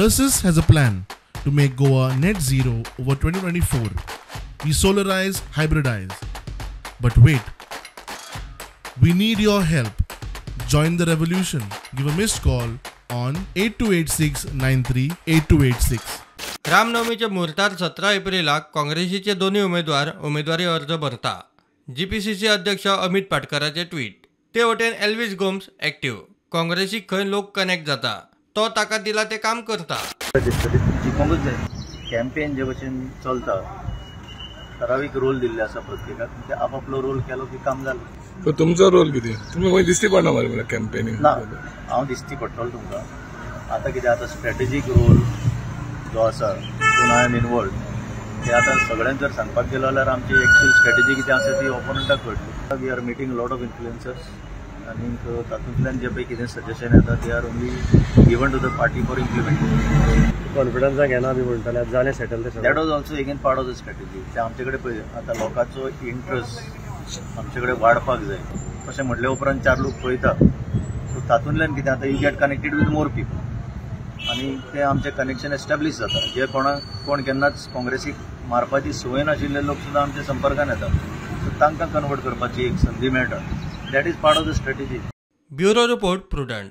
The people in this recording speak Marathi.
Tersis has a plan to make Goa net zero over 2024. We solarize, hybridize. But wait, we need your help. Join the revolution. Give a missed call on 8286938286. रामनवमीच्या मुहूर्तावर 17 एप्रिलला काँग्रेसीचे दोन्ही उमेदवार उमेदवारी अर्ज भरता. जीपीसीसी अध्यक्ष अमित पाटकराचे ट्विट. ते वटेन एल्विस गोम्स एक्टिव्ह. काँग्रेसीक खंय लोक कनेक्ट जाता तो ताका दिला ते काम करता. जिखोंकूच जाय. कॅम्पेन जे भशेन चलता ठरावीक रोल दिल्ले आसा प्रत्येकाक. ते आपापलो रोल केलो की काम जालें. सो तुमचो रोल कितें? तुमी खंय दिसती पडना मरे कॅम्पेनींग? ना हांव दिसती पडटलो तुमकां. आतां कितें आतां स्ट्रॅटेजीक रोल जो आसा तो आय एम इनवॉल्ड. ते आतां सगळ्यांक जर सांगपाक गेलो जाल्यार आमची एक्चुअल स्ट्रॅटेजी कितें आसा ती ओपोनंटाक कळटली. We are meeting lot of influencers आनी तातूंतल्यान जे पळय कितें सजेशन येता ते are only given to the party for implementation. कॉन्फिडन्साक येना बी म्हणटाले जालें settle. That was also again part of the strategy. ते आमचे कडेन पळय आतां लोकांचो इंट्रस्ट आमचे कडेन वाडपाक जाय. तशें म्हटले उपरांत 4 लोक पळयता सो तातूंतल्यान कितें आतां you get connected with more people आनी ते आमचें कनेक्शन एस्टॅब्लीश जाता. जे कोण केन्नाच काँग्रेसीक मारपाची संवय नाशिल्ले लोक सुद्दां आमच्या संपर्कान येता. सो तांकां कन्वर्ट करपाची एक संदी मेळटा. That is part of the strategy. Bureau report prudent.